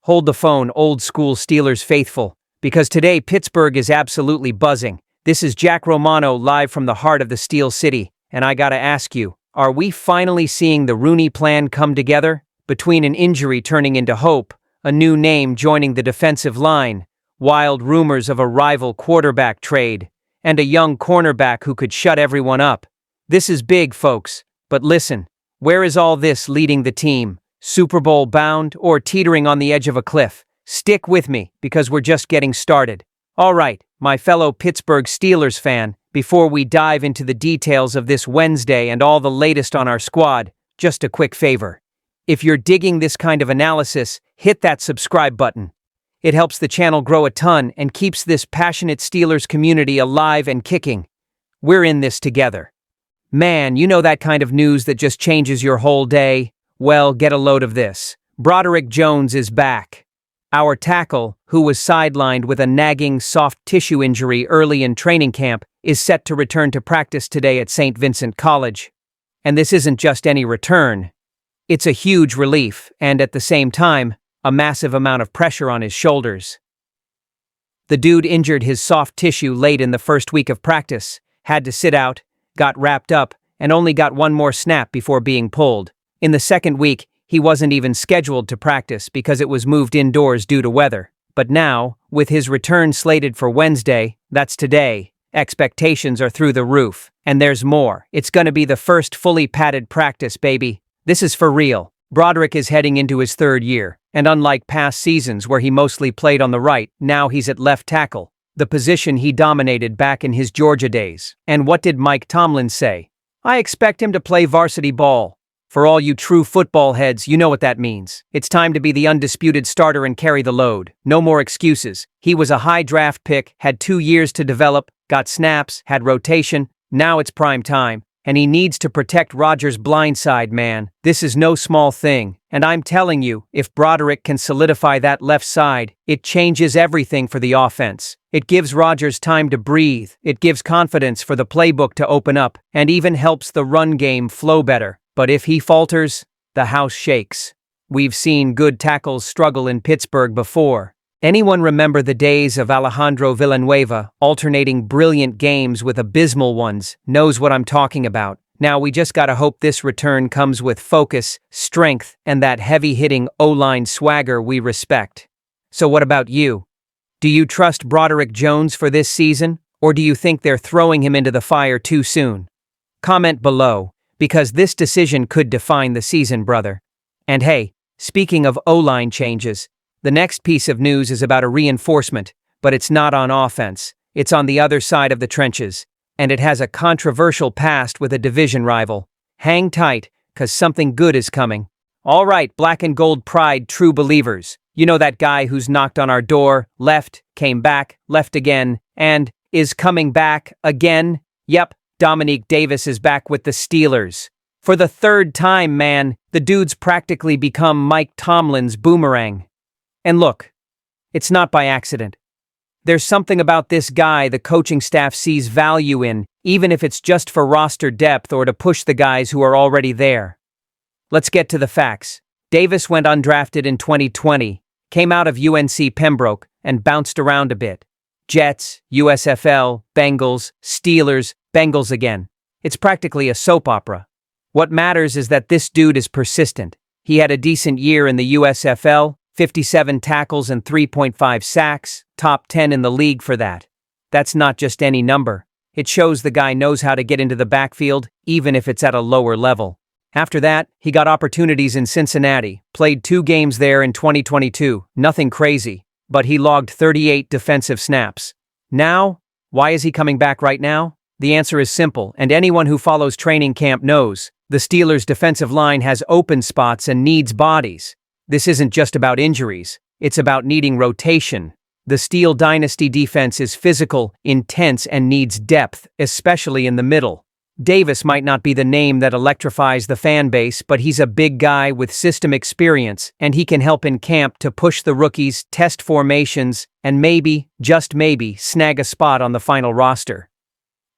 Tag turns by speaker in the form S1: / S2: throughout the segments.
S1: hold the phone, old school Steelers faithful, because today Pittsburgh is absolutely buzzing. This is Jack Romano live from the heart of the Steel City, and I gotta ask you, are we finally seeing the Rooney plan come together? Between an injury turning into hope, a new name joining the defensive line, wild rumors of a rival quarterback trade, and a young cornerback who could shut everyone up. This is big, folks, but listen, where is all this leading the team? Super Bowl bound or teetering on the edge of a cliff? Stick with me, because we're just getting started. All right, my fellow Pittsburgh Steelers fan, before we dive into the details of this Wednesday and all the latest on our squad, just a quick favor. If you're digging this kind of analysis, hit that subscribe button. It helps the channel grow a ton and keeps this passionate Steelers community alive and kicking. We're in this together. Man, you know that kind of news that just changes your whole day? Well, get a load of this. Broderick Jones is back. Our tackle, who was sidelined with a nagging soft tissue injury early in training camp, is set to return to practice today at St. Vincent College. And this isn't just any return. It's a huge relief, and at the same time, a massive amount of pressure on his shoulders. The dude injured his soft tissue late in the first week of practice, had to sit out, got wrapped up, and only got one more snap before being pulled. In the second week, he wasn't even scheduled to practice because it was moved indoors due to weather. But now, with his return slated for Wednesday, that's today, expectations are through the roof. And there's more. It's gonna be the first fully padded practice, baby. This is for real. Broderick is heading into his third year, and unlike past seasons where he mostly played on the right, now he's at left tackle, the position he dominated back in his Georgia days. And what did Mike Tomlin say? I expect him to play varsity ball. For all you true football heads, you know what that means. It's time to be the undisputed starter and carry the load. No more excuses. He was a high draft pick, had 2 years to develop, got snaps, had rotation. Now it's prime time. And he needs to protect Rodgers' blind side, man. This is no small thing. And I'm telling you, if Broderick can solidify that left side, it changes everything for the offense. It gives Rodgers time to breathe. It gives confidence for the playbook to open up, and even helps the run game flow better. But if he falters, the house shakes. We've seen good tackles struggle in Pittsburgh before. Anyone remember the days of Alejandro Villanueva, alternating brilliant games with abysmal ones, knows what I'm talking about. Now we just gotta hope this return comes with focus, strength, and that heavy-hitting O-line swagger we respect. So what about you? Do you trust Broderick Jones for this season, or do you think they're throwing him into the fire too soon? Comment below, because this decision could define the season, brother. And hey, speaking of O-line changes, the next piece of news is about a reinforcement, but it's not on offense. It's on the other side of the trenches, and it has a controversial past with a division rival. Hang tight, 'cause something good is coming. All right, black and gold pride true believers. You know that guy who's knocked on our door, left, came back, left again, and is coming back again? Yep, Dominique Davis is back with the Steelers. For the third time, man, the dude's practically become Mike Tomlin's boomerang. And look, it's not by accident. There's something about this guy the coaching staff sees value in, even if it's just for roster depth or to push the guys who are already there. Let's get to the facts. Davis went undrafted in 2020, came out of UNC Pembroke, and bounced around a bit. Jets, USFL, Bengals, Steelers, Bengals again. It's practically a soap opera. What matters is that this dude is persistent. He had a decent year in the USFL, 57 tackles and 3.5 sacks, top 10 in the league for that. That's not just any number. It shows the guy knows how to get into the backfield, even if it's at a lower level. After that, he got opportunities in Cincinnati, played 2 games there in 2022, nothing crazy, but he logged 38 defensive snaps. Now, why is he coming back right now? The answer is simple, and anyone who follows training camp knows. The Steelers' defensive line has open spots and needs bodies. This isn't just about injuries, it's about needing rotation. The Steel Dynasty defense is physical, intense, and needs depth, especially in the middle. Davis might not be the name that electrifies the fan base, but he's a big guy with system experience, and he can help in camp to push the rookies, test formations, and maybe, just maybe, snag a spot on the final roster.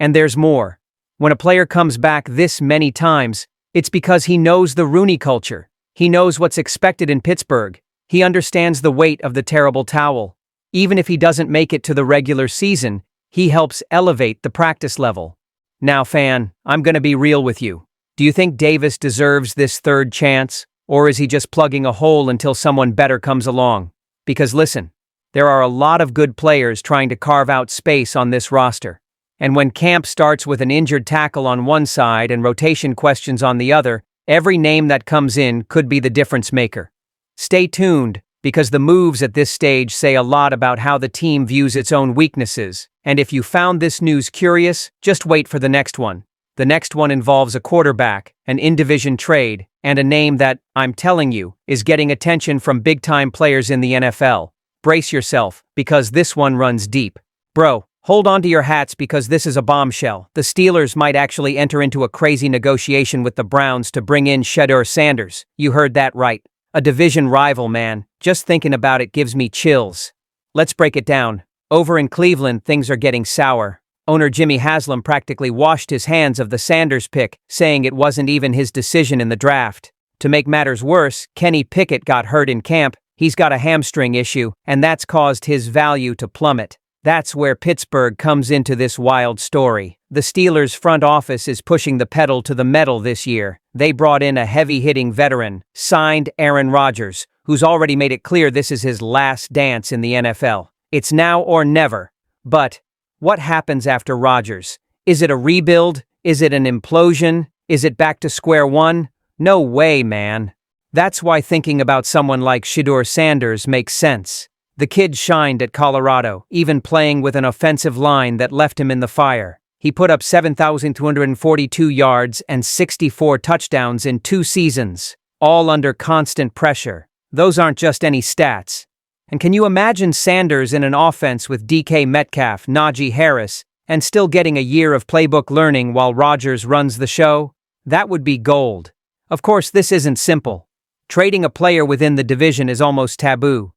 S1: And there's more. When a player comes back this many times, it's because he knows the Rooney culture. He knows what's expected in Pittsburgh. He understands the weight of the terrible towel. Even if he doesn't make it to the regular season, he helps elevate the practice level. Now, fan, I'm gonna be real with you. Do you think Davis deserves this third chance? Or is he just plugging a hole until someone better comes along? Because listen, there are a lot of good players trying to carve out space on this roster. And when camp starts with an injured tackle on one side and rotation questions on the other, every name that comes in could be the difference maker. Stay tuned, because the moves at this stage say a lot about how the team views its own weaknesses. And if you found this news curious, just wait for the next one. The next one involves a quarterback, an in-division trade, and a name that, I'm telling you, is getting attention from big-time players in the NFL. Brace yourself, because this one runs deep. Bro, hold on to your hats because this is a bombshell. The Steelers might actually enter into a crazy negotiation with the Browns to bring in Shedeur Sanders. You heard that right. A division rival, man. Just thinking about it gives me chills. Let's break it down. Over in Cleveland, things are getting sour. Owner Jimmy Haslam practically washed his hands of the Sanders pick, saying it wasn't even his decision in the draft. To make matters worse, Kenny Pickett got hurt in camp. He's got a hamstring issue, and that's caused his value to plummet. That's where Pittsburgh comes into this wild story. The Steelers' front office is pushing the pedal to the metal this year. They brought in a heavy-hitting veteran, signed Aaron Rodgers, who's already made it clear this is his last dance in the NFL. It's now or never. But what happens after Rodgers? Is it a rebuild? Is it an implosion? Is it back to square one? No way, man. That's why thinking about someone like Shedeur Sanders makes sense. The kid shined at Colorado, even playing with an offensive line that left him in the fire. He put up 7,242 yards and 64 touchdowns in 2 seasons, all under constant pressure. Those aren't just any stats. And can you imagine Sanders in an offense with DK Metcalf, Najee Harris, and still getting a year of playbook learning while Rodgers runs the show? That would be gold. Of course, this isn't simple. Trading a player within the division is almost taboo.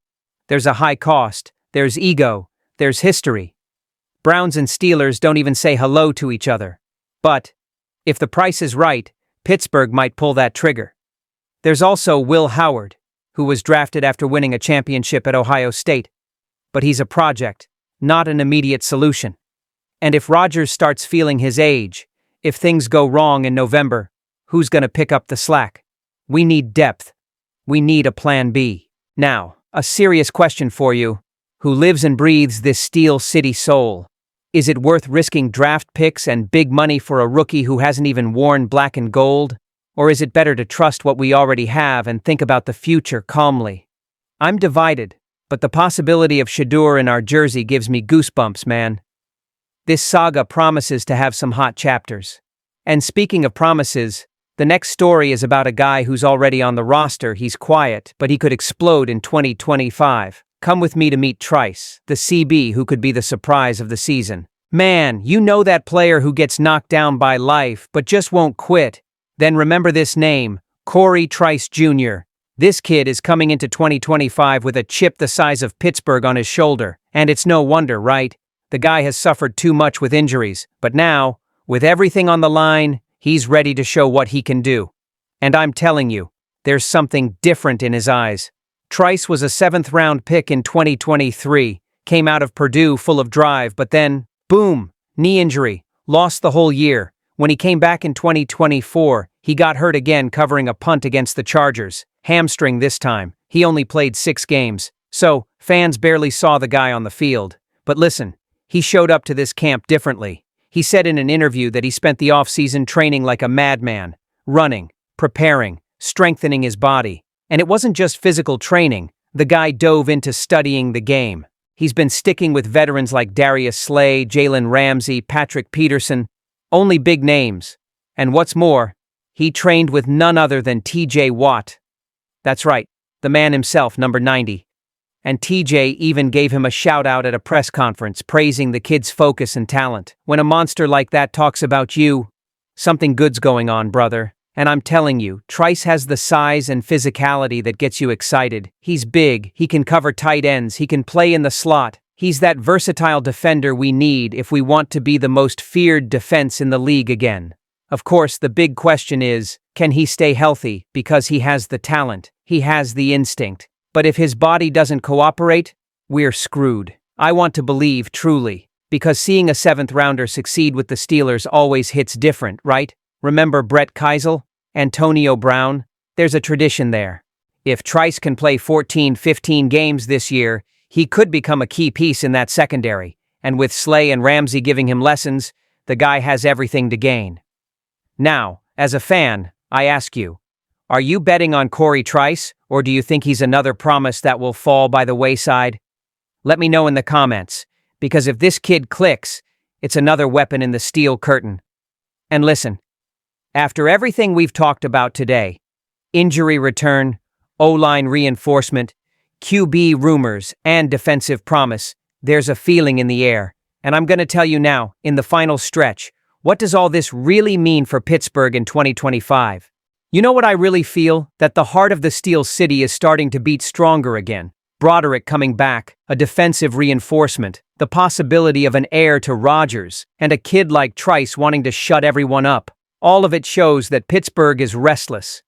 S1: There's a high cost, there's ego, there's history. Browns and Steelers don't even say hello to each other. But if the price is right, Pittsburgh might pull that trigger. There's also Will Howard, who was drafted after winning a championship at Ohio State. But he's a project, not an immediate solution. And if Rodgers starts feeling his age, if things go wrong in November, who's going to pick up the slack? We need depth. We need a plan B. Now, a serious question for you. Who lives and breathes this Steel City soul? Is it worth risking draft picks and big money for a rookie who hasn't even worn black and gold? Or is it better to trust what we already have and think about the future calmly? I'm divided, but the possibility of Shedeur in our jersey gives me goosebumps, man. This saga promises to have some hot chapters. And speaking of promises, the next story is about a guy who's already on the roster. He's quiet, but he could explode in 2025. Come with me to meet Trice, the CB who could be the surprise of the season. Man, you know that player who gets knocked down by life but just won't quit. Then remember this name, Corey Trice Jr. This kid is coming into 2025 with a chip the size of Pittsburgh on his shoulder. And it's no wonder, right? The guy has suffered too much with injuries. But now, with everything on the line, he's ready to show what he can do. And I'm telling you, there's something different in his eyes. Trice was a 7th-round pick in 2023, came out of Purdue full of drive, but then, boom, knee injury, lost the whole year. When he came back in 2024, he got hurt again covering a punt against the Chargers, hamstring this time. He only played 6 games, so fans barely saw the guy on the field. But listen, he showed up to this camp differently. He said in an interview that he spent the off-season training like a madman, running, preparing, strengthening his body. And it wasn't just physical training. The guy dove into studying the game. He's been sticking with veterans like Darius Slay, Jalen Ramsey, Patrick Peterson, only big names. And what's more, he trained with none other than TJ Watt. That's right, the man himself, number 90. And TJ even gave him a shout-out at a press conference, praising the kid's focus and talent. When a monster like that talks about you, something good's going on, brother. And I'm telling you, Trice has the size and physicality that gets you excited. He's big, he can cover tight ends, he can play in the slot. He's that versatile defender we need if we want to be the most feared defense in the league again. Of course, the big question is, can he stay healthy? Because he has the talent, he has the instinct. But if his body doesn't cooperate, we're screwed. I want to believe, truly, because seeing a seventh rounder succeed with the Steelers always hits different, right? Remember Brett Keisel? Antonio Brown? There's a tradition there. If Trice can play 14-15 games this year, he could become a key piece in that secondary, and with Slay and Ramsey giving him lessons, the guy has everything to gain. Now, as a fan, I ask you, are you betting on Corey Trice, or do you think he's another promise that will fall by the wayside? Let me know in the comments, because if this kid clicks, it's another weapon in the steel curtain. And listen, after everything we've talked about today, injury return, O-line reinforcement, QB rumors, and defensive promise, there's a feeling in the air. And I'm going to tell you now, in the final stretch, what does all this really mean for Pittsburgh in 2025? You know what I really feel? That the heart of the Steel City is starting to beat stronger again. Broderick coming back, a defensive reinforcement, the possibility of an heir to Rodgers, and a kid like Trice wanting to shut everyone up. All of it shows that Pittsburgh is restless.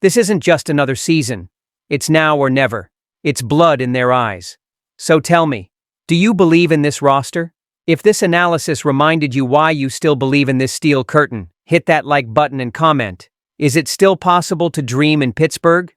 S1: This isn't just another season. It's now or never. It's blood in their eyes. So tell me, do you believe in this roster? If this analysis reminded you why you still believe in this steel curtain, hit that like button and comment. Is it still possible to dream in Pittsburgh?